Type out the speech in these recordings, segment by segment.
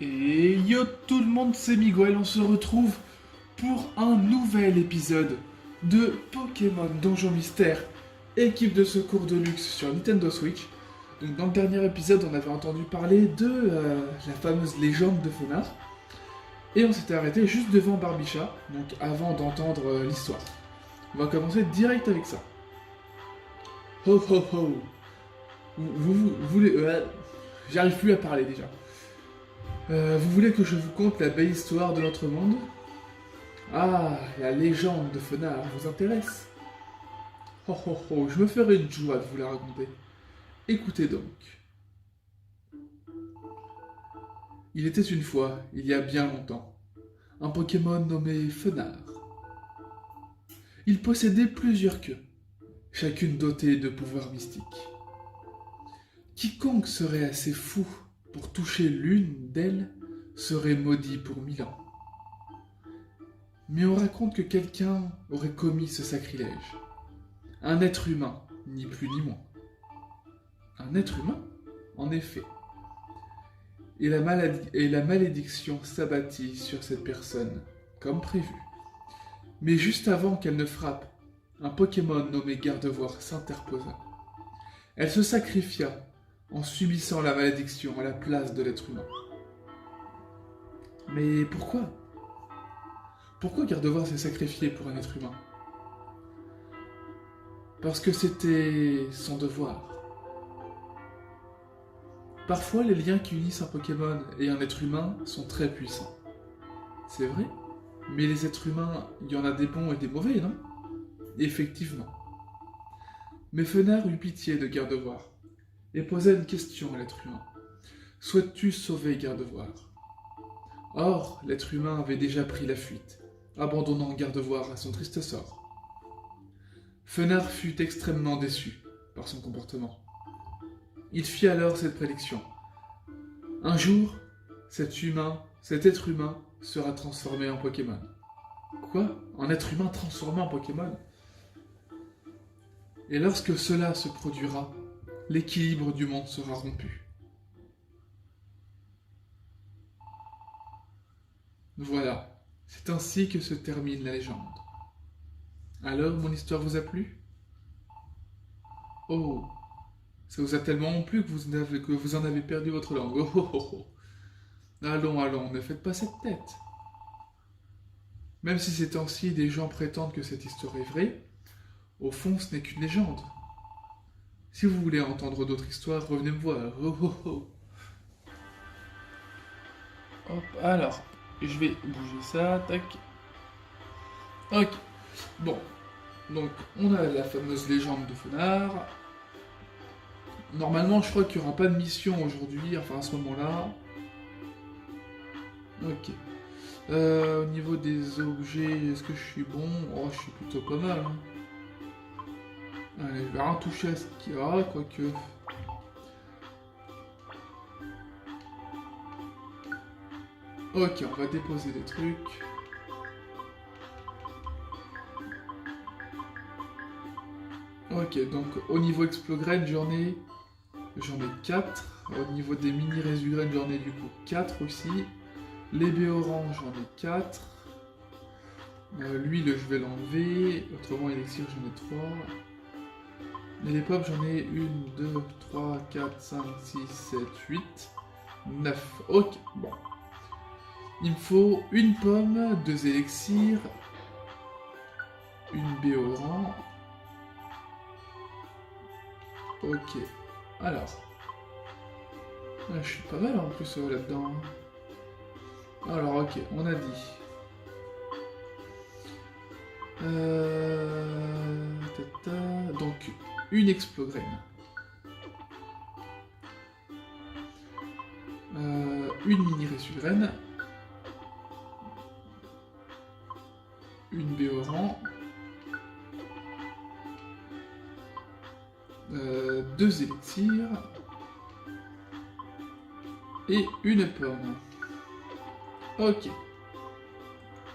Et yo tout le monde, c'est Miguel, on se retrouve pour un nouvel épisode de Pokémon Donjon Mystère, équipe de secours de luxe sur Nintendo Switch. Donc dans le dernier épisode, on avait entendu parler de la fameuse légende de Fenard, et on s'était arrêté juste devant Barbicha, donc avant d'entendre l'histoire. On va commencer direct avec ça. Ho ho ho. Vous voulez... J'arrive plus à parler déjà. Vous voulez que je vous conte la belle histoire de notre monde? Ah, la légende de Fenard vous intéresse? Oh oh oh, je me ferai une joie de vous la raconter. Écoutez donc. Il était une fois, il y a bien longtemps, un Pokémon nommé Fenard. Il possédait plusieurs queues, chacune dotée de pouvoirs mystiques. Quiconque serait assez fou pour toucher l'une d'elles serait maudit pour 1000 ans. Mais on raconte que quelqu'un aurait commis ce sacrilège. Un être humain, ni plus ni moins. Un être humain? En effet. Et la malédiction s'abattit sur cette personne, comme prévu. Mais juste avant qu'elle ne frappe, un Pokémon nommé Gardevoir s'interposa. Elle se sacrifia en subissant la malédiction à la place de l'être humain. Mais pourquoi? Pourquoi Gardevoir s'est sacrifié pour un être humain? Parce que c'était son devoir. Parfois, les liens qui unissent un Pokémon et un être humain sont très puissants. C'est vrai, mais les êtres humains, il y en a des bons et des mauvais, non? Effectivement. Mais Fenard eut pitié de Gardevoir et posa une question à l'être humain. Souhaites-tu sauver Gardevoir? Or, l'être humain avait déjà pris la fuite, abandonnant Gardevoir à son triste sort. Fenard fut extrêmement déçu par son comportement. Il fit alors cette prédiction. Un jour, cet être humain sera transformé en Pokémon. Quoi? Un être humain transformé en Pokémon? Et lorsque cela se produira, l'équilibre du monde sera rompu. Voilà, c'est ainsi que se termine la légende. Alors, mon histoire vous a plu? Oh, ça vous a tellement plu que vous en avez perdu votre langue. Oh, oh, oh, oh. Allons, allons, ne faites pas cette tête. Même si ces temps-ci des gens prétendent que cette histoire est vraie, au fond ce n'est qu'une légende. Si vous voulez entendre d'autres histoires, revenez me voir. Oh, oh, oh. Hop, alors, je vais bouger ça, tac. Ok, bon, donc on a la fameuse légende de Fenard. Normalement, je crois qu'il n'y aura pas de mission aujourd'hui, enfin à ce moment-là. Ok. Au niveau des objets, est-ce que je suis bon? Oh, je suis plutôt pas mal. Hein. Allez, je vais rien toucher à ce qu'il y a, quoique. Ok, on va déposer des trucs. Ok, donc au niveau Explograde, j'en ai 4. Au niveau des mini Résugrades, j'en ai du coup 4 aussi. Les baies oranges, j'en ai 4. L'huile, je vais l'enlever. Autrement, élixir, j'en ai 3. Et les pommes, j'en ai 1, 2, 3, 4, 5, 6, 7, 8, 9. Ok, bon. Il me faut une pomme, 2 élixirs, une baie orange. Ok, alors. Ah, je suis pas mal en plus là-dedans. Alors, ok, on a dit. Donc, une Explograine. Une mini Résugraine. Une Béoran. 2 élixirs. Et une pomme. Ok.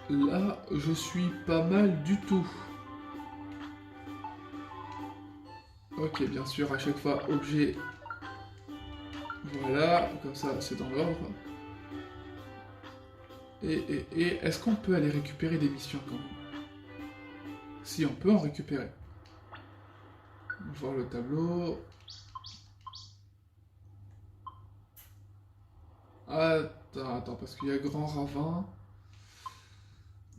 Là, je suis pas mal du tout. Ok, bien sûr, à chaque fois, objet. Voilà, comme ça, c'est dans l'ordre. Et est-ce qu'on peut aller récupérer des missions quand même? Si, on peut en récupérer. Voir le tableau. Attends, parce qu'il y a Grand Ravin.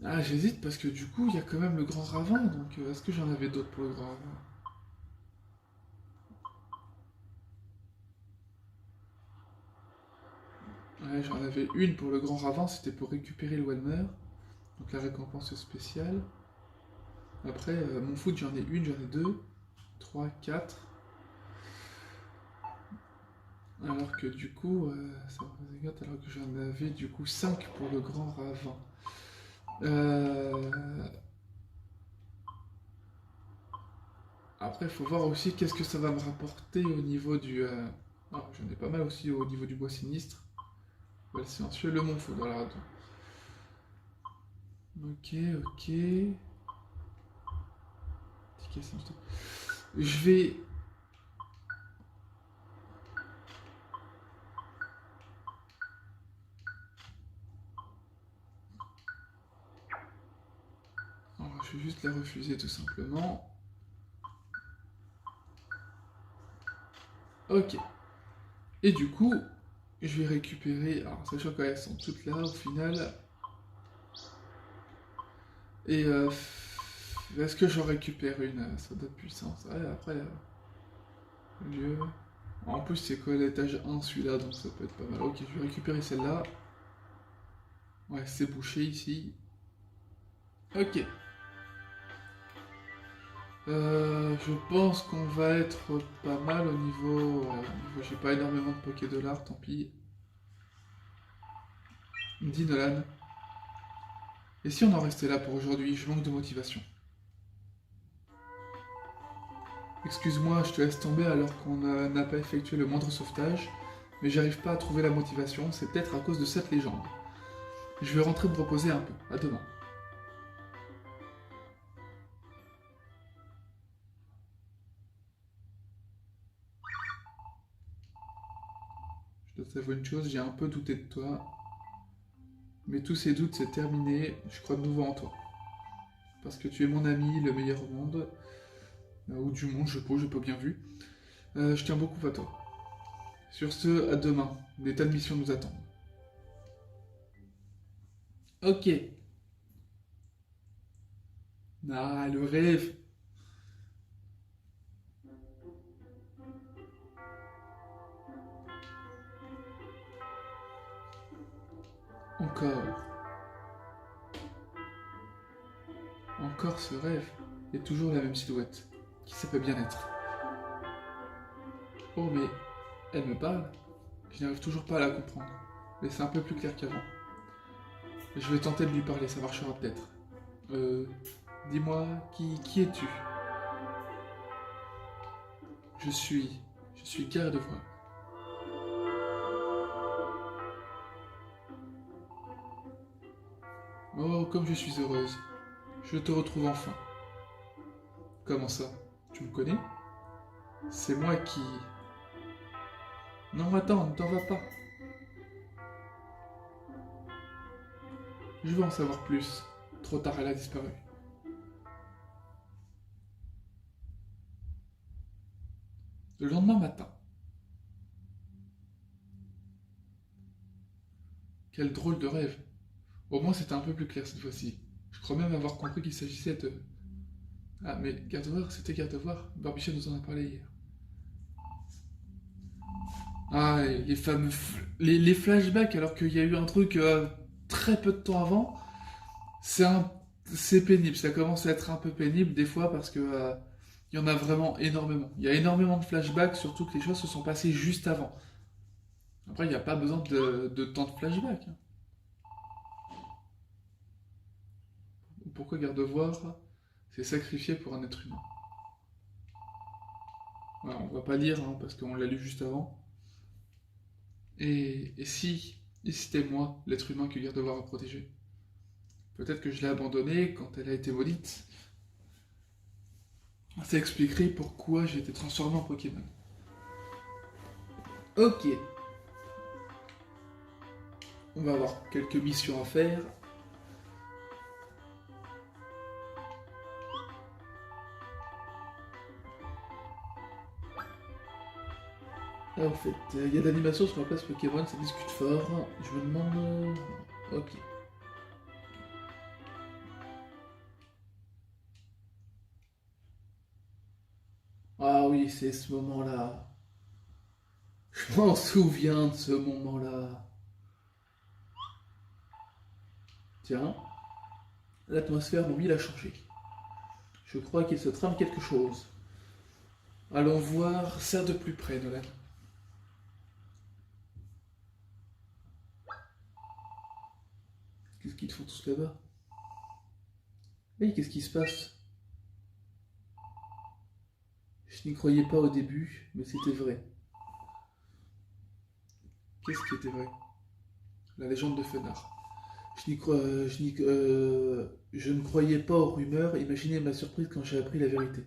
Ah, j'hésite parce que du coup, il y a quand même le Grand Ravin, donc est-ce que j'en avais d'autres pour le Grand Ravin? Ouais, j'en avais une pour le Grand Ravin, c'était pour récupérer le Walmer, donc la récompense spéciale. Après, mon foot, j'en ai une, j'en ai deux, trois, quatre. Alors que du coup, ça me regarde, alors que j'en avais du coup 5 pour le Grand Ravin. Euh, Après, il faut voir aussi qu'est-ce que ça va me rapporter au niveau du... Ah, j'en ai pas mal aussi au niveau du bois sinistre. Le silencieux, le Mont Foudre. Alors attends. Ok, ok. Je vais... Alors, je vais juste la refuser tout simplement. Ok. Et du coup, je vais récupérer... Alors, sachant qu'elles sont toutes là au final. Et est-ce que j'en récupère une soda de puissance? Ouais, après, lieu. En plus, c'est quoi l'étage 1 celui-là, donc ça peut être pas mal. Ok, je vais récupérer celle-là. Ouais, c'est bouché ici. Ok. Je pense qu'on va être pas mal au niveau. J'ai pas énormément de Poké-Dollars, tant pis. Dis Nolan. Et si on en restait là pour aujourd'hui? Je manque de motivation. Excuse-moi, je te laisse tomber alors qu'on n'a pas effectué le moindre sauvetage, mais j'arrive pas à trouver la motivation, c'est peut-être à cause de cette légende. Je vais rentrer me reposer un peu, à demain. Je dois t'avouer une chose, j'ai un peu douté de toi, mais tous ces doutes c'est terminé, je crois de nouveau en toi. Parce que tu es mon ami, le meilleur au monde, ou du monde, je suppose, j'ai pas bien vu. Je tiens beaucoup à toi. Sur ce, à demain, des tas de missions nous attendent. Ok. Ah, le rêve. Encore. Encore ce rêve. Et toujours la même silhouette. Qui ça peut bien être? Oh mais, elle me parle. Je n'arrive toujours pas à la comprendre. Mais c'est un peu plus clair qu'avant. Je vais tenter de lui parler, ça marchera peut-être. Euh... Dis-moi, qui es-tu? Je suis... Je suis Gardevoir. Oh, comme je suis heureuse. Je te retrouve enfin. Comment ça? Tu me connais? C'est moi qui... Non, attends, ne t'en vas pas. Je veux en savoir plus. Trop tard, elle a disparu. Le lendemain matin. Quel drôle de rêve. Au moins, c'était un peu plus clair cette fois-ci. Je crois même avoir compris qu'il s'agissait de... Ah, mais Gardevoir, c'était Gardevoir. Barbicha nous en a parlé hier. Ah, et les fameux... Les flashbacks, alors qu'il y a eu un truc très peu de temps avant, c'est un... c'est pénible. Ça commence à être un peu pénible des fois parce que... il y en a vraiment énormément. Il y a énormément de flashbacks, surtout que les choses se sont passées juste avant. Après, il n'y a pas besoin de tant de flashbacks, hein. Pourquoi Gardevoir s'est sacrifié pour un être humain? Voilà, on va pas lire, hein, parce qu'on l'a lu juste avant. Et si c'était moi, l'être humain que Gardevoir a protégé? Peut-être que je l'ai abandonnée quand elle a été maudite. Ça expliquerait pourquoi j'ai été transformé en Pokémon. Ok. On va avoir quelques missions à faire. Ah, en fait, il y a de l'animation sur la place Pokémon, ça discute fort. Je me demande... Ok. Ah oui, c'est ce moment-là. Je m'en souviens de ce moment-là. Tiens, l'atmosphère mobile a changé. Je crois qu'il se trame quelque chose. Allons voir ça de plus près, Nolan. Qu'est-ce qu'ils font tous là-bas? Hey, qu'est-ce qui se passe? Je n'y croyais pas au début, mais c'était vrai. Qu'est-ce qui était vrai? La légende de Fenard. Je ne croyais pas aux rumeurs, imaginez ma surprise quand j'ai appris la vérité.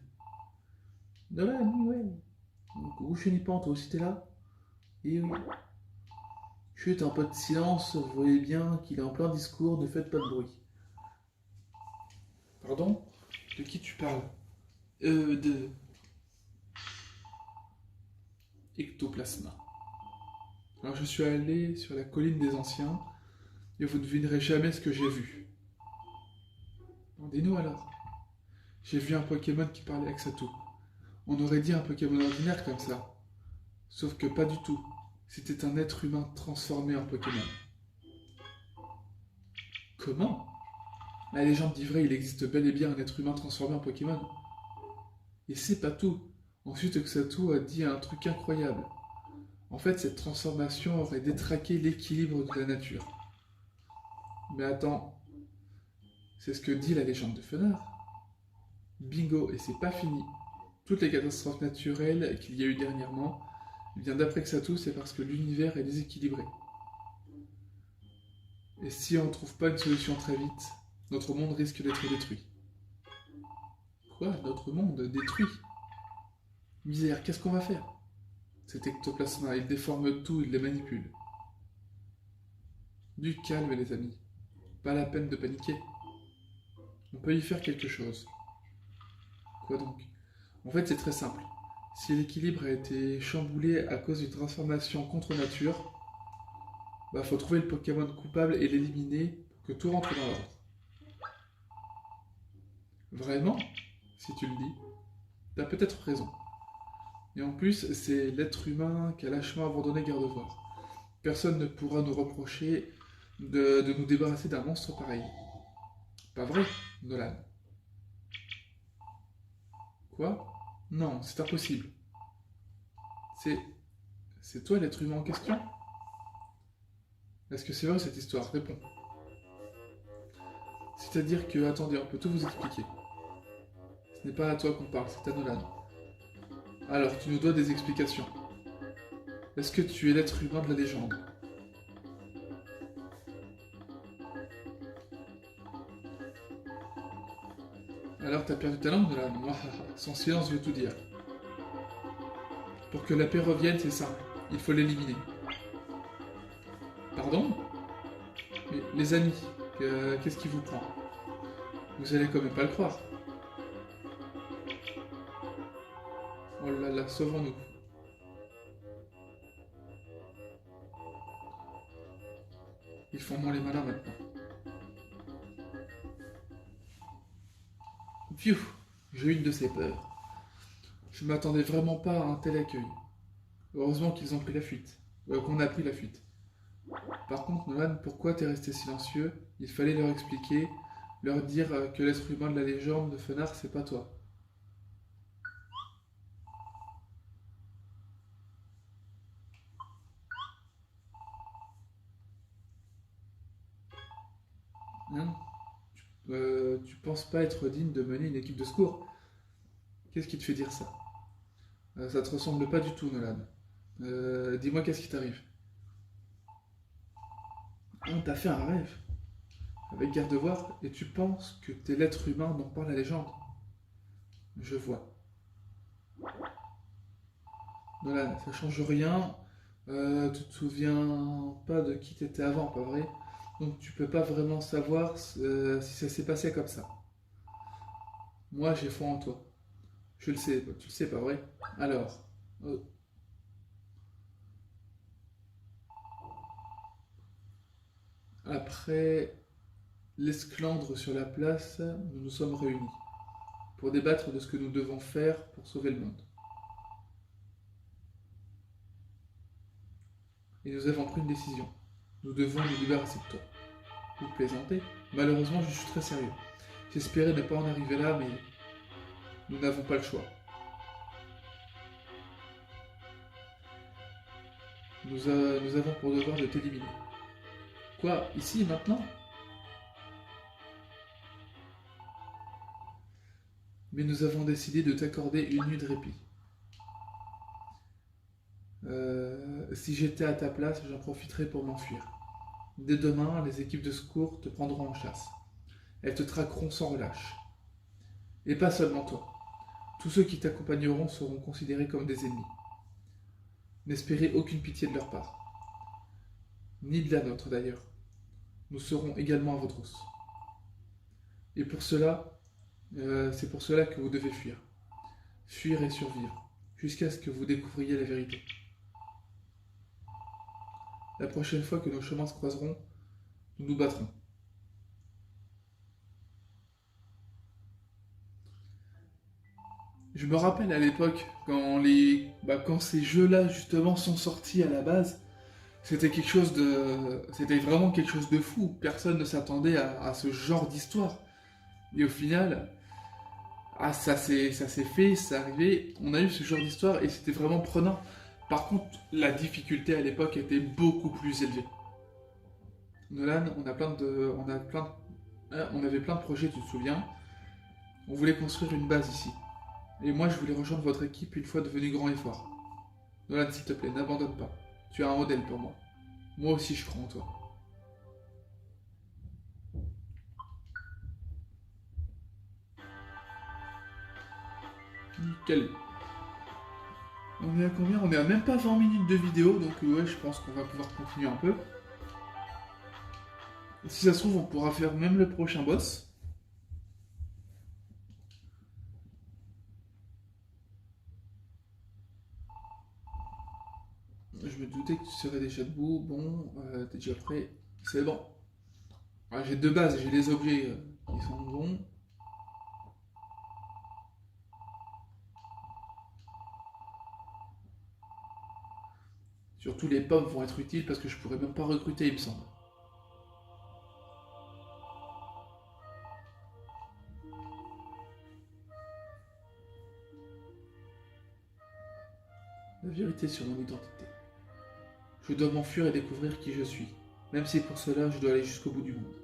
Nolan, oui, ouais. Où je n'y pas, toi aussi t'es là? Et oui. Chut, un peu de silence, vous voyez bien qu'il est en plein discours, ne faites pas de bruit. Pardon? De qui tu parles? De ectoplasma. Alors je suis allé sur la colline des anciens, et vous ne devinerez jamais ce que j'ai vu. Dis-nous alors. J'ai vu un Pokémon qui parlait avec Satou. On aurait dit un Pokémon ordinaire comme ça. Sauf que pas du tout. C'était un être humain transformé en Pokémon. Comment? La légende dit vrai, il existe bel et bien un être humain transformé en Pokémon. Et c'est pas tout. Ensuite, Xatu a dit un truc incroyable. En fait, cette transformation aurait détraqué l'équilibre de la nature. Mais attends, c'est ce que dit la légende de Fenard. Bingo, et c'est pas fini. Toutes les catastrophes naturelles qu'il y a eu dernièrement, eh bien d'après Xatu, c'est parce que l'univers est déséquilibré. Et si on ne trouve pas une solution très vite, notre monde risque d'être détruit. Quoi? Notre monde détruit? Misère, qu'est-ce qu'on va faire? Cet ectoplasma, il déforme tout, il les manipule. Du calme, les amis. Pas la peine de paniquer. On peut y faire quelque chose. Quoi donc? En fait, c'est très simple. Si l'équilibre a été chamboulé à cause d'une transformation contre nature, bah faut trouver le Pokémon coupable et l'éliminer pour que tout rentre dans l'ordre. Vraiment? Si tu le dis, t'as peut-être raison. Et en plus, c'est l'être humain qui a lâchement abandonné Gardevoir. Personne ne pourra nous reprocher de nous débarrasser d'un monstre pareil. Pas vrai, Nolan? Quoi? Non, c'est impossible. C'est... C'est toi l'être humain en question? Est-ce que c'est vrai cette histoire? Réponds. C'est-à-dire que... Attendez, on peut tout vous expliquer. Ce n'est pas à toi qu'on parle, c'est à Nolan. Alors, tu nous dois des explications. Est-ce que tu es l'être humain de la légende? Alors t'as perdu ta langue, Nolan? Son silence veut tout dire. Pour que la paix revienne, c'est simple. Il faut l'éliminer. Pardon? Mais les amis, qu'est-ce qui vous prend? Vous allez quand même pas le croire. Oh là là, sauvons-nous. Ils font moins les malins maintenant. Pfiou, j'ai eu une de ces peurs. Je m'attendais vraiment pas à un tel accueil. Heureusement qu'ils ont pris la fuite. Qu'on a pris la fuite. Par contre, Nolan, pourquoi t'es resté silencieux? Il fallait leur expliquer, leur dire que l'être humain de la légende de Fenard, c'est pas toi. Hein? Tu penses pas être digne de mener une équipe de secours? Qu'est-ce qui te fait dire ça? Ça te ressemble pas du tout, Nolan. Dis-moi qu'est-ce qui t'arrive? On t'a fait un rêve avec Gardevoir et tu penses que t'es l'être humain dont parle la légende. Je vois. Nolan, ça change rien. Tu te souviens pas de qui t'étais avant, pas vrai? Donc tu peux pas vraiment savoir si ça s'est passé comme ça. Moi, j'ai foi en toi. Je le sais, tu le sais, pas vrai? Alors, euh, après l'esclandre sur la place, nous nous sommes réunis pour débattre de ce que nous devons faire pour sauver le monde. Et nous avons pris une décision. Nous devons nous débarrasser de toi. Vous plaisantez? Malheureusement, je suis très sérieux. J'espérais ne pas en arriver là, mais nous n'avons pas le choix. Nous avons pour devoir de t'éliminer. Quoi? Ici, maintenant? Mais nous avons décidé de t'accorder une nuit de répit. Si j'étais à ta place, j'en profiterais pour m'enfuir. Dès demain, les équipes de secours te prendront en chasse. Elles te traqueront sans relâche. Et pas seulement toi. Tous ceux qui t'accompagneront seront considérés comme des ennemis. N'espérez aucune pitié de leur part. Ni de la nôtre d'ailleurs. Nous serons également à vos trousses. Et pour cela, c'est pour cela que vous devez fuir. Fuir et survivre, jusqu'à ce que vous découvriez la vérité. La prochaine fois que nos chemins se croiseront, nous nous battrons. Je me rappelle à l'époque, quand ces jeux-là justement sont sortis à la base, c'était vraiment quelque chose de fou. Personne ne s'attendait à ce genre d'histoire. Et au final, ça s'est fait, c'est arrivé. On a eu ce genre d'histoire et c'était vraiment prenant. Par contre, la difficulté à l'époque était beaucoup plus élevée. Nolan, on avait plein de projets, tu te souviens? On voulait construire une base ici. Et moi, je voulais rejoindre votre équipe une fois devenu grand et fort. Nolan, s'il te plaît, n'abandonne pas. Tu es un modèle pour moi. Moi aussi, je crois en toi. Nickel. On est à combien? On est à même pas 20 minutes de vidéo, donc ouais, je pense qu'on va pouvoir continuer un peu. Si ça se trouve, on pourra faire même le prochain boss. Je me doutais que tu serais déjà debout. Bon, t'es déjà prêt. C'est bon. Ah, j'ai deux bases, j'ai les objets qui sont bons. Surtout les pommes vont être utiles parce que je pourrais même pas recruter, il me semble. La vérité sur mon identité. Je dois m'enfuir et découvrir qui je suis. Même si pour cela, je dois aller jusqu'au bout du monde.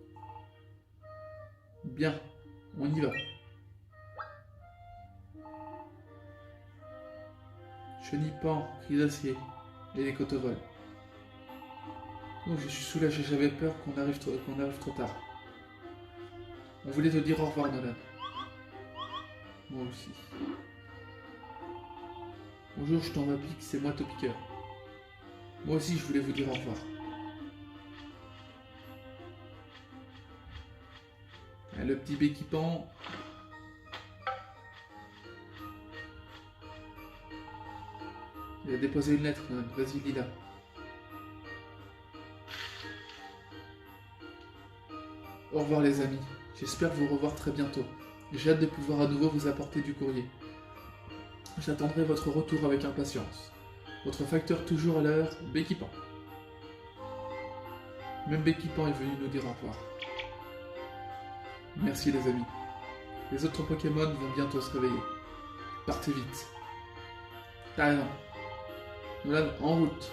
Bien, on y va. Chenipan, cris d'acier et les côtes volent. Oh, je suis soulagé, j'avais peur qu'on arrive trop tard. On voulait te dire au revoir, Nolan. Moi aussi. Bonjour, je t'en pique, c'est moi Topiqueur. Moi aussi, je voulais vous dire au revoir. Ah, le petit béquipant. Il a déposé une lettre, Nolan. Vas-y, lis-la. Au revoir, les amis. J'espère vous revoir très bientôt. J'ai hâte de pouvoir à nouveau vous apporter du courrier. J'attendrai votre retour avec impatience. Votre facteur toujours à l'heure, Béquipan. Même Béquipan est venu nous dire au revoir. Merci les amis. Les autres Pokémon vont bientôt se réveiller. Partez vite. T'as raison. Nolan, en route.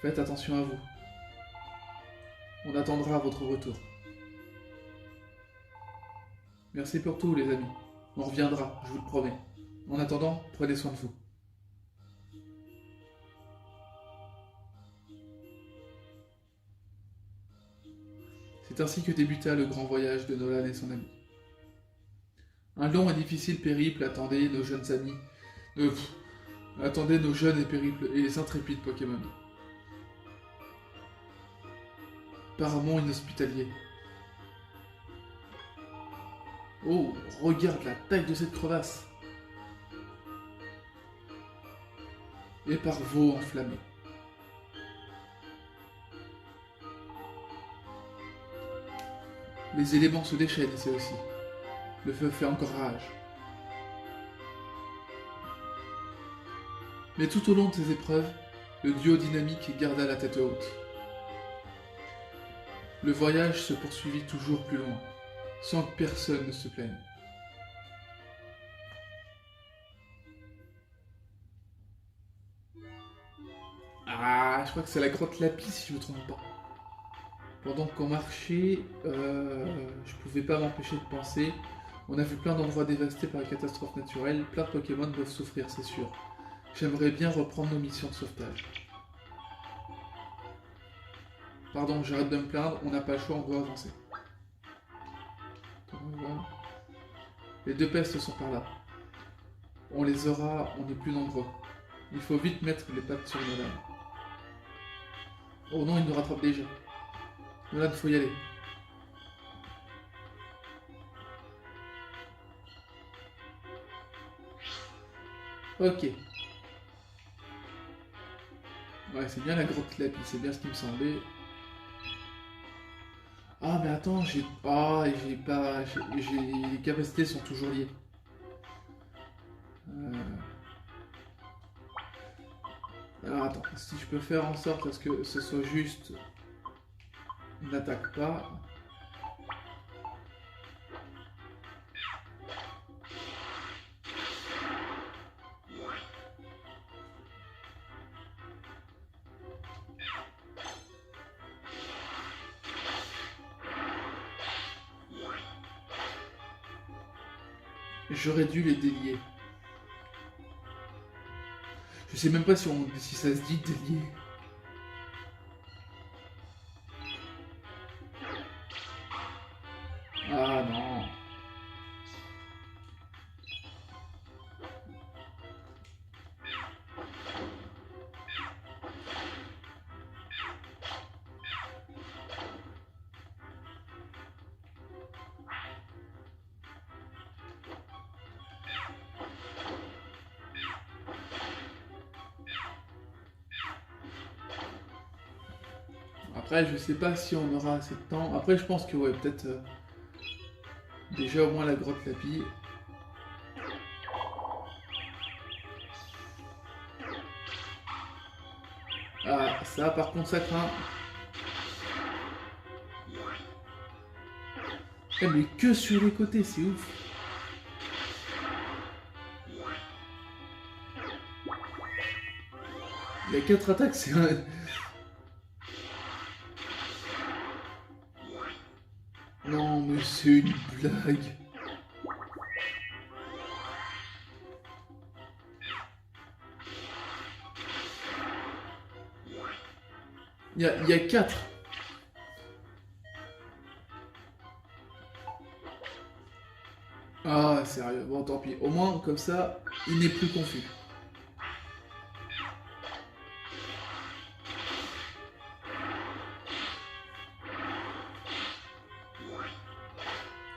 Faites attention à vous. On attendra votre retour. Merci pour tout les amis. On reviendra, je vous le promets. En attendant, prenez soin de vous. C'est ainsi que débuta le grand voyage de Nolan et son ami. Un long et difficile périple attendait nos jeunes amis. Euh, pff, attendait nos jeunes et périples et les intrépides Pokémon. Paramment inhospitalier. Oh, regarde la taille de cette crevasse. Et par veau enflammé. Les éléments se déchaînent ici aussi. Le feu fait encore rage. Mais tout au long de ces épreuves, le duo dynamique garda la tête haute. Le voyage se poursuivit toujours plus loin, sans que personne ne se plaigne. Ah, je crois que c'est la grotte Lapis si je me trompe pas. Pendant qu'on marchait, je pouvais pas m'empêcher de penser. On a vu plein d'endroits dévastés par les catastrophes naturelles, plein de Pokémon doivent souffrir, c'est sûr. J'aimerais bien reprendre nos missions de sauvetage. Pardon, j'arrête de me plaindre, on n'a pas le choix, on doit avancer. Les deux pestes sont par là. On les aura, on est plus nombreux. Il faut vite mettre les pattes sur Nolan. Oh non, il nous rattrape déjà. Nolan, faut y aller. Ok. Ouais, c'est bien la grotte Lapis, c'est bien ce qui me semblait. Ah, mais attends, j'ai... Ah, j'ai pas... Les capacités sont toujours liées. Alors attends, si je peux faire en sorte à ce que ce soit juste... N'attaque pas. J'aurais dû les délier. Je sais même pas si ça se dit délier. Ah non. Après, je sais pas si on aura assez de temps. Après, je pense que ouais, peut-être déjà au moins la grotte Lapis. Ah, ça par contre ça craint. Eh, mais que sur les côtés, c'est ouf. Il y a 4 attaques, c'est un... Non, mais c'est une blague. Il y a 4. Ah, sérieux. Bon, tant pis. Au moins, comme ça, il n'est plus confus.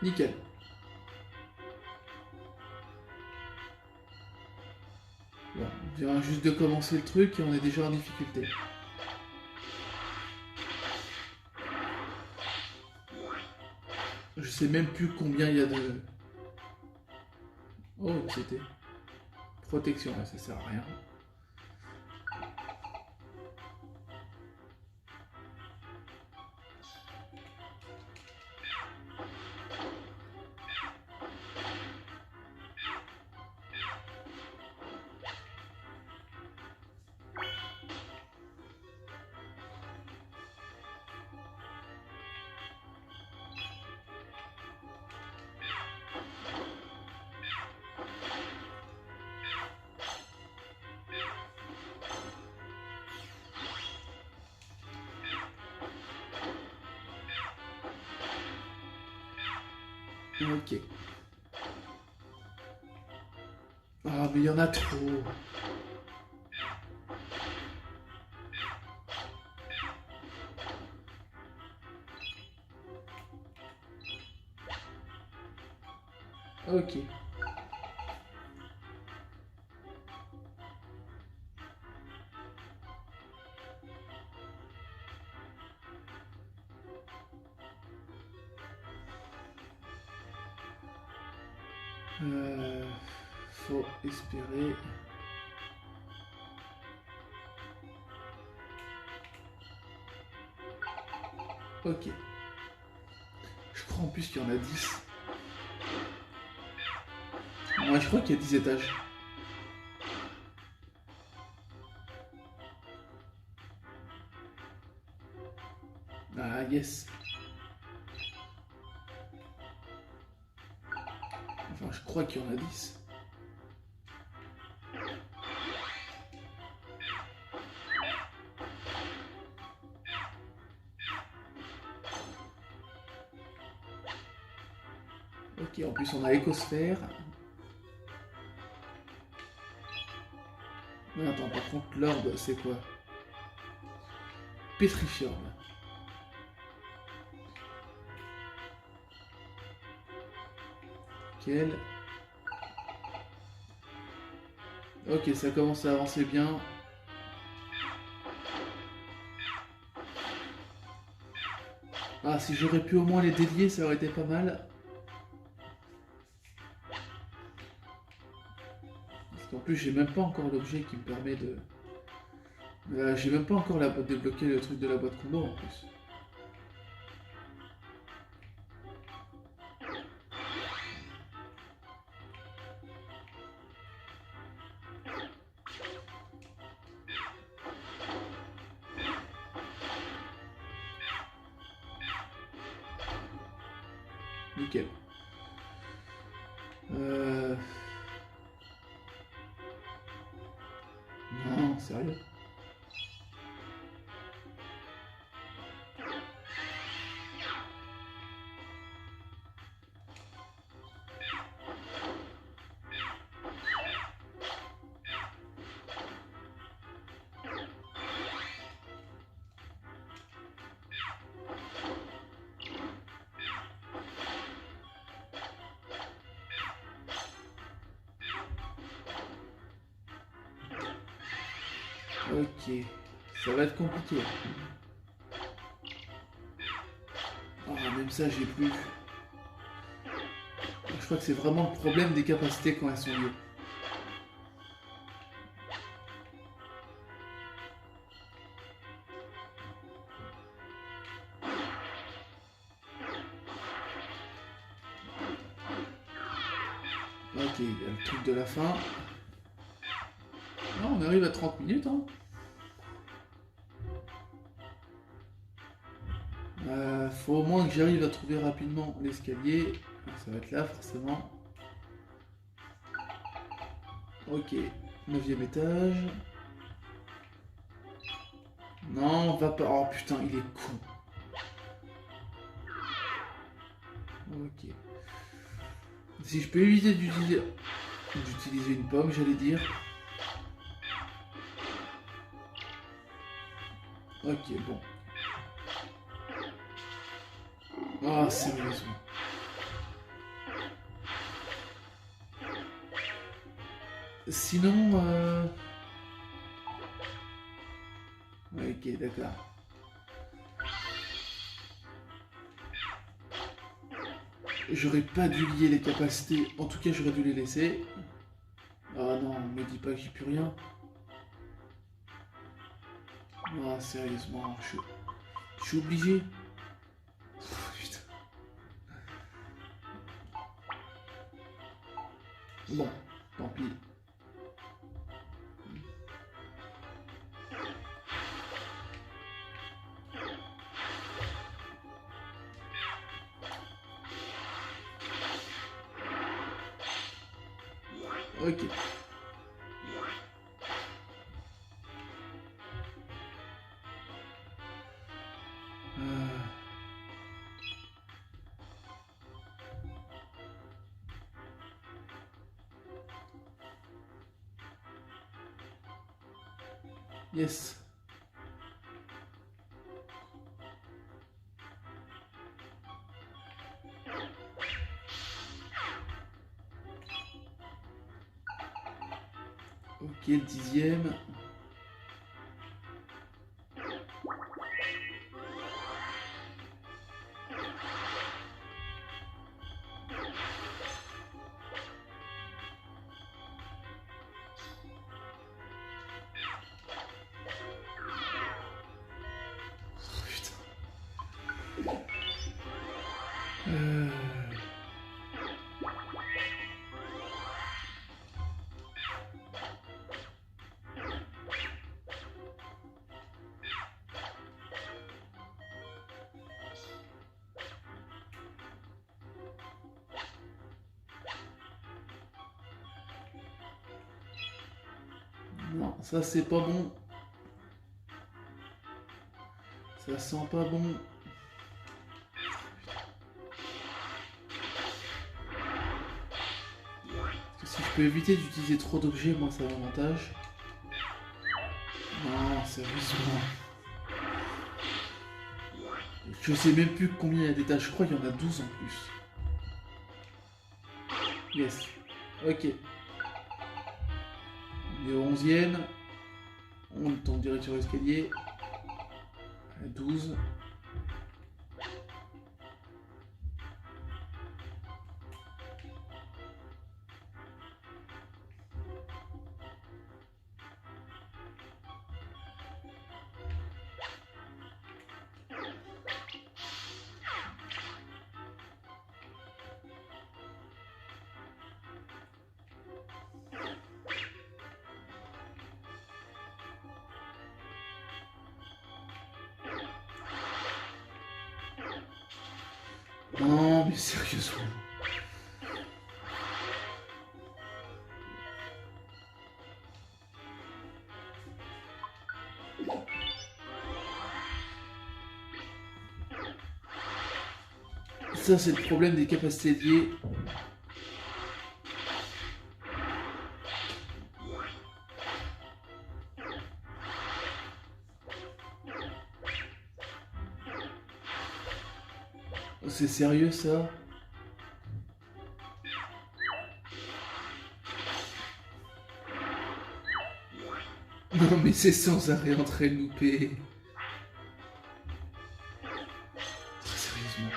Nickel. Bon, on vient juste de commencer le truc et on est déjà en difficulté. Je sais même plus combien il y a de... Oh, c'était... Protection, là, ça sert à rien. Ok. Ah, mais il y en a trop. Ok. Faut espérer. Ok. Je crois en plus qu'il y en a 10. Ouais, je crois qu'il y a 10 étages. Ah, yes. Enfin, je crois qu'il y en a 10. Ok, en plus on a l'écosphère. Mais attends, par contre, l'orbe, c'est quoi? Pétrifiorme. Quel? Ok, ça commence à avancer bien. Ah, si j'aurais pu au moins les délier, ça aurait été pas mal. Parce qu'en plus, j'ai même pas encore l'objet qui me permet de... j'ai même pas encore débloqué le truc de la boîte combo en plus. Nickel. Non, sérieux. Ok, ça va être compliqué. Ah, même ça, j'ai plus. Je crois que c'est vraiment le problème des capacités quand elles sont liées. Ok, il y a le truc de la fin. Non, on arrive à 30 minutes, hein. Faut au moins que j'arrive à trouver rapidement l'escalier. Ça va être là, forcément. Ok, 9e étage. Non, on va pas... Oh putain, il est con. Ok. Si je peux éviter d'utiliser une pomme, j'allais dire. Ok, bon. Ah, sérieusement. Sinon, ok, d'accord. J'aurais pas dû lier les capacités. En tout cas, j'aurais dû les laisser. Ah non, me dis pas que j'ai plus rien. Ah, sérieusement, je suis obligé. Oh, putain. Bon, tant pis. Ok. Euh, Yes. Ok, le 10e. Non, ça c'est pas bon. Ça sent pas bon. Parce que si je peux éviter d'utiliser trop d'objets, moi ça a l'avantage. Non, sérieusement. Je sais même plus combien il y a d'étages. Je crois qu'il y en a 12 en plus. Yes. Ok. On est au 11e. On tombe direct sur l'escalier. 12. Non, mais sérieusement. Ça, c'est le problème des capacités liées. C'est sérieux ça? Non mais c'est sans arrêt en train de louper. Sérieusement.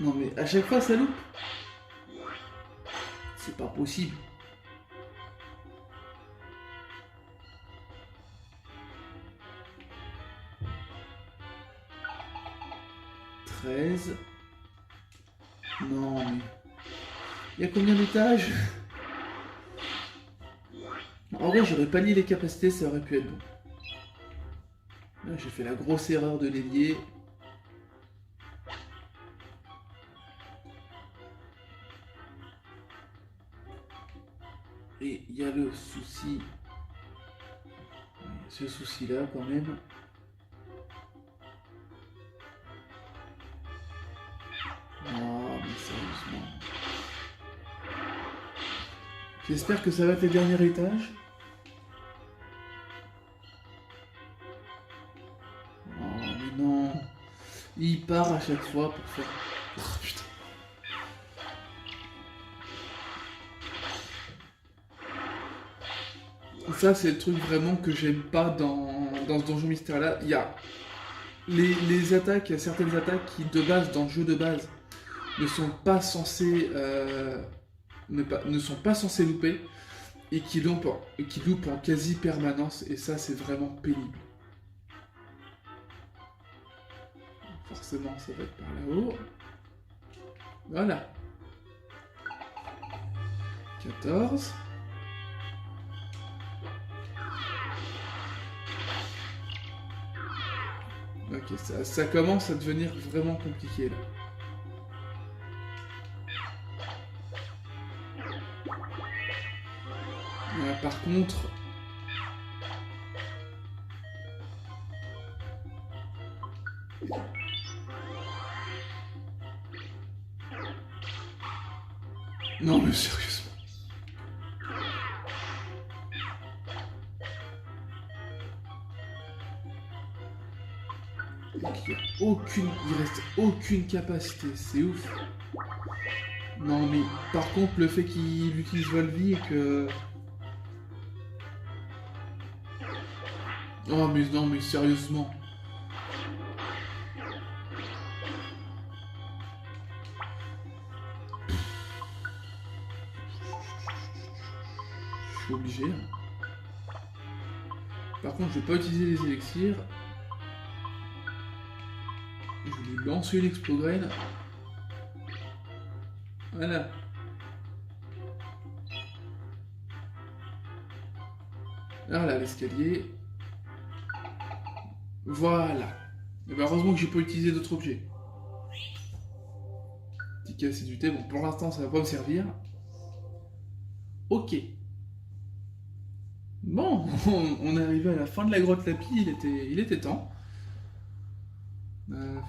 Non mais à chaque fois ça loupe. C'est pas possible. Non mais... Il y a combien d'étages? En vrai j'aurais pas lié les capacités, ça aurait pu être bon. Là j'ai fait la grosse erreur de les lier. Et il y a le souci... Ce souci là quand même. Oh mais sérieusement. J'espère que ça va être les derniers étages. Oh mais non. Il part à chaque fois pour faire... Oh putain. Ça c'est le truc vraiment que j'aime pas dans ce donjon mystère là. Il y a les attaques, certaines attaques qui de base dans le jeu de base ne sont pas censées ne sont pas censées louper et qui loupent en quasi permanence et ça c'est vraiment pénible. Forcément ça va être par là-haut. Voilà. 14. Ok, ça commence à devenir vraiment compliqué là. Par contre... Non mais sérieusement. il reste aucune capacité, c'est ouf. Non mais par contre le fait qu'il utilise Volvi et que... Oh mais non mais sérieusement. Je suis obligé. Par contre je vais pas utiliser les élixirs. Je vais lui lancer une Explograne. Voilà. Alors là, l'escalier. Voilà. Et ben heureusement que j'ai pas utilisé d'autres objets. Petit assiduité. Bon, pour l'instant, ça va pas me servir. Ok. Bon, on est arrivé à la fin de la grotte Lapis. Il était temps.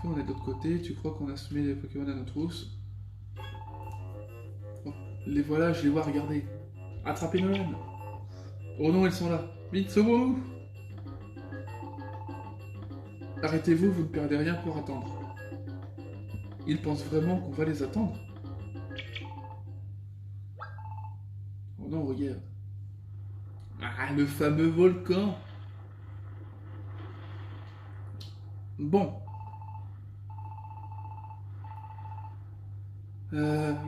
On est de l'autre côté. Tu crois qu'on a semé les Pokémon à notre trousse? Oh, les voilà, je les vois, regardez. Attrapez Nolan. Oh non, ils sont là. Vite, sauvons-nous. Arrêtez-vous, vous ne perdez rien pour attendre. Ils pensent vraiment qu'on va les attendre? Oh non, regarde. Ah, le fameux volcan. Bon.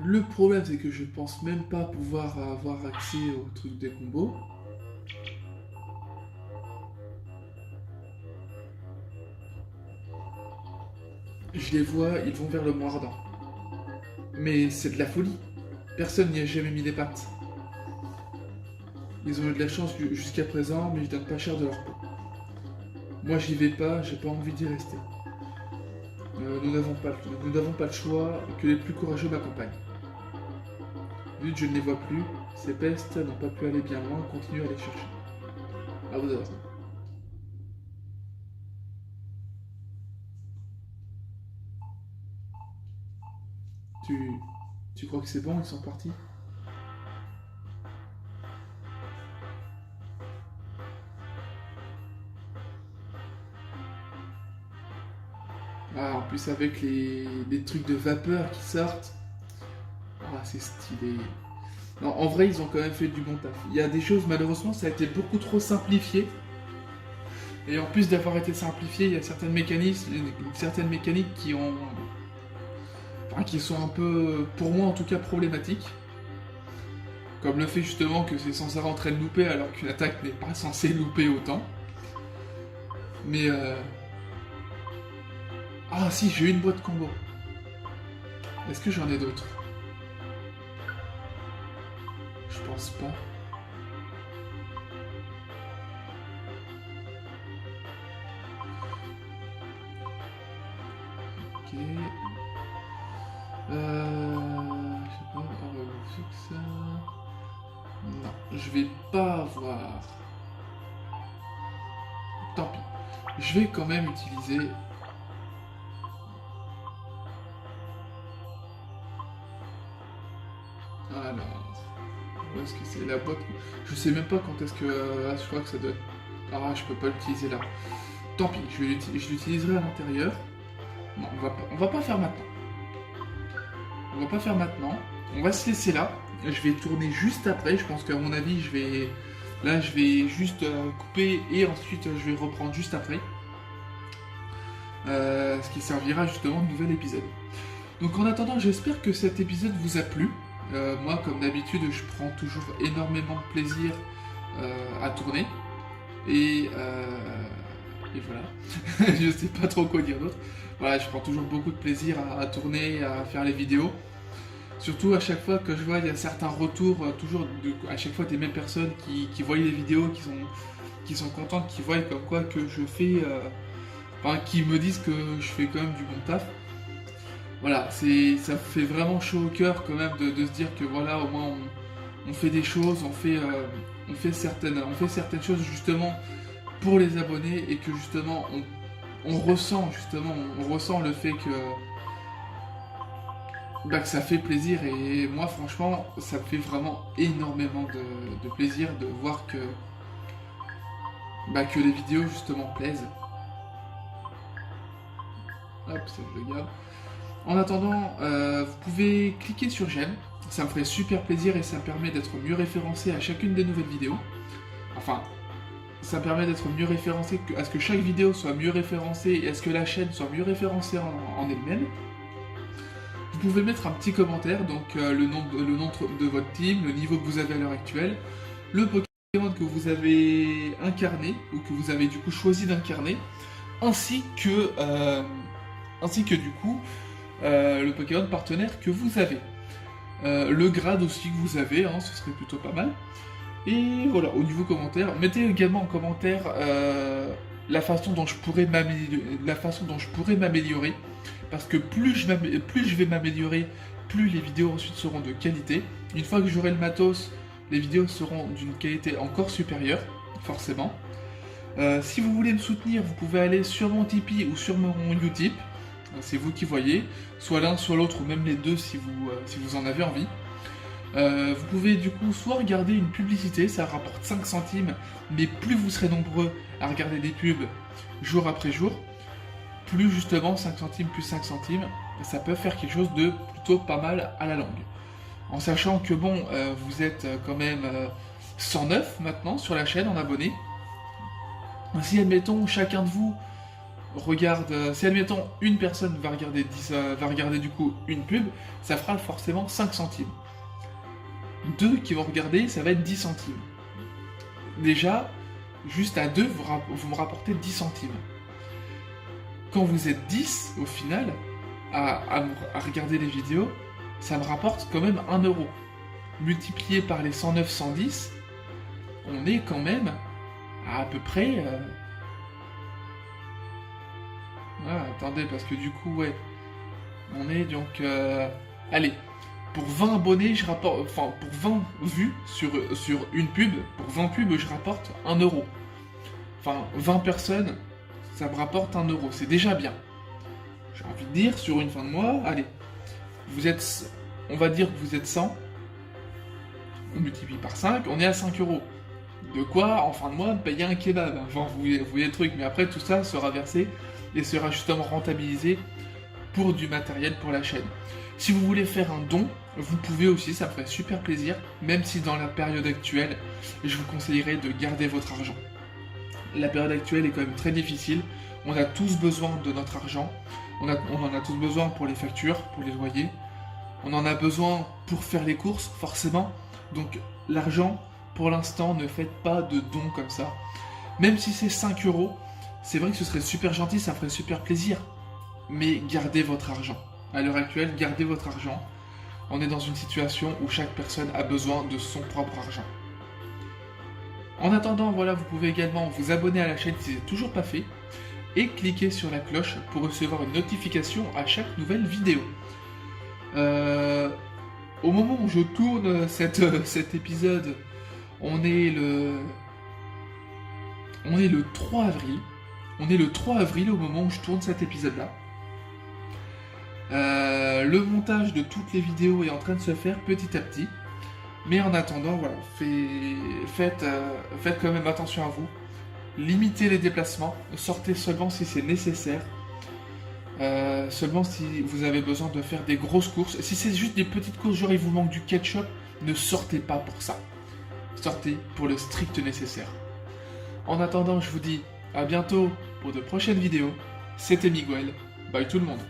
Le problème, c'est que je pense même pas pouvoir avoir accès au truc des combos. Je les vois, ils vont vers le mont ardent. Mais c'est de la folie. Personne n'y a jamais mis les pattes. Ils ont eu de la chance jusqu'à présent, mais ils donnent pas cher de leur peau. Moi, j'y vais pas, j'ai pas envie d'y rester. Nous n'avons pas le choix, que les plus courageux m'accompagnent. Vu que je ne les vois plus, ces pestes n'ont pas pu aller bien loin, continuez à les chercher. À vos ordres. Tu crois que c'est bon, ils sont partis? Ah, en plus avec les trucs de vapeur qui sortent. Ah, c'est stylé. Non, en vrai, ils ont quand même fait du bon taf. Il y a des choses, malheureusement, ça a été beaucoup trop simplifié. Et en plus d'avoir été simplifié, il y a certaines mécaniques qui ont... Enfin, qui sont un peu, pour moi en tout cas, problématiques. Comme le fait justement que c'est censé rentrer le louper alors qu'une attaque n'est pas censée louper autant. Mais Ah si, j'ai une boîte combo. Est-ce que j'en ai d'autres? Je pense pas. Ok. Je sais pas, on va fixe ça. Non, je vais pas avoir. Tant pis. Je vais quand même utiliser. Alors, où est-ce que c'est la boîte? Je sais même pas quand est-ce que. Je crois que ça doit être. Ah, je peux pas l'utiliser là. Tant pis, je l'utiliserai à l'intérieur. Non, on va pas faire maintenant. On va pas faire maintenant. On va se laisser là. Je vais tourner juste après. Je pense qu'à mon avis, je vais. Là, je vais juste couper et ensuite je vais reprendre juste après. Ce qui servira justement de nouvel épisode. Donc en attendant, j'espère que cet épisode vous a plu. Moi, comme d'habitude, je prends toujours énormément de plaisir à tourner. Et voilà. Je sais pas trop quoi dire d'autre. Voilà, je prends toujours beaucoup de plaisir à tourner, à faire les vidéos. Surtout à chaque fois que je vois, il y a certains retours, à chaque fois des mêmes personnes qui voient les vidéos, qui sont contentes, qui voient comme quoi que je fais... Enfin, qui me disent que je fais quand même du bon taf. Voilà, ça fait vraiment chaud au cœur quand même de se dire que voilà, au moins on fait des choses, on fait certaines choses justement pour les abonnés et que justement on ressent le fait que ça fait plaisir. Et moi franchement ça me fait vraiment énormément de plaisir de voir que les vidéos justement plaisent. Hop, ça je le garde. En attendant, vous pouvez cliquer sur j'aime. Ça me ferait super plaisir et ça me permet d'être mieux référencé à chacune des nouvelles vidéos. Enfin, ça me permet d'être mieux référencé, à ce que chaque vidéo soit mieux référencée et à ce que la chaîne soit mieux référencée en elle-même. Vous pouvez mettre un petit commentaire, donc le nom de votre team, le niveau que vous avez à l'heure actuelle, le Pokémon que vous avez incarné, ou que vous avez du coup choisi d'incarner, ainsi que du coup le Pokémon partenaire que vous avez. Le grade aussi que vous avez, hein, ce serait plutôt pas mal. Et voilà, au niveau commentaire, mettez également en commentaire la façon dont je pourrais m'améliorer, parce que plus je vais m'améliorer, plus les vidéos ensuite seront de qualité. Une fois que j'aurai le matos, les vidéos seront d'une qualité encore supérieure, forcément. Si vous voulez me soutenir, vous pouvez aller sur mon Tipeee ou sur mon Utip. C'est vous qui voyez, soit l'un, soit l'autre, ou même les deux si vous en avez envie. Vous pouvez du coup soit regarder une publicité, ça rapporte 5 centimes, mais plus vous serez nombreux à regarder des pubs jour après jour, plus justement 5 centimes plus 5 centimes, ça peut faire quelque chose de plutôt pas mal à la longue. En sachant que bon, vous êtes quand même 109 maintenant sur la chaîne en abonnés. Si admettons chacun de vous regarde, si admettons une personne va regarder du coup une pub, ça fera forcément 5 centimes. Deux qui vont regarder, ça va être 10 centimes. Déjà, juste à deux, vous me rapportez 10 centimes. Quand vous êtes 10, au final, à regarder les vidéos, ça me rapporte quand même 1 euro. Multiplié par les 109, 110, on est quand même à peu près... Ah, attendez, parce que du coup, ouais, on est donc... Allez, pour 20 abonnés, je rapporte... Enfin, pour 20 vues sur une pub, pour 20 pubs, je rapporte 1 euro. Enfin, 20 personnes, ça me rapporte 1 euro. C'est déjà bien. J'ai envie de dire, sur une fin de mois, allez, vous êtes... On va dire que vous êtes 100. On multiplie par 5, on est à 5 euros. De quoi, en fin de mois, payer un kebab. Enfin, vous voyez le truc, mais après, tout ça sera versé et sera justement rentabilisé pour du matériel pour la chaîne. Si vous voulez faire un don, vous pouvez aussi, ça me ferait super plaisir, même si dans la période actuelle, je vous conseillerais de garder votre argent. La période actuelle est quand même très difficile, on a tous besoin de notre argent, on en a tous besoin pour les factures, pour les loyers, on en a besoin pour faire les courses, forcément, donc l'argent, pour l'instant, ne faites pas de dons comme ça. Même si c'est 5 euros, c'est vrai que ce serait super gentil, ça me ferait super plaisir. Mais gardez votre argent. À l'heure actuelle, gardez votre argent. On est dans une situation où chaque personne a besoin de son propre argent. En attendant, voilà, vous pouvez également vous abonner à la chaîne si ce n'est toujours pas fait et cliquer sur la cloche pour recevoir une notification à chaque nouvelle vidéo. Au moment où je tourne cet épisode, on est le 3 avril. On est le 3 avril au moment où je tourne cet épisode-là. Le montage de toutes les vidéos est en train de se faire petit à petit. Mais en attendant, voilà, faites quand même attention à vous. Limitez les déplacements. Sortez seulement si c'est nécessaire. Seulement si vous avez besoin de faire des grosses courses. Si c'est juste des petites courses, genre il vous manque du ketchup, ne sortez pas pour ça. Sortez pour le strict nécessaire. En attendant, je vous dis à bientôt pour de prochaines vidéos. C'était Miguel. Bye tout le monde.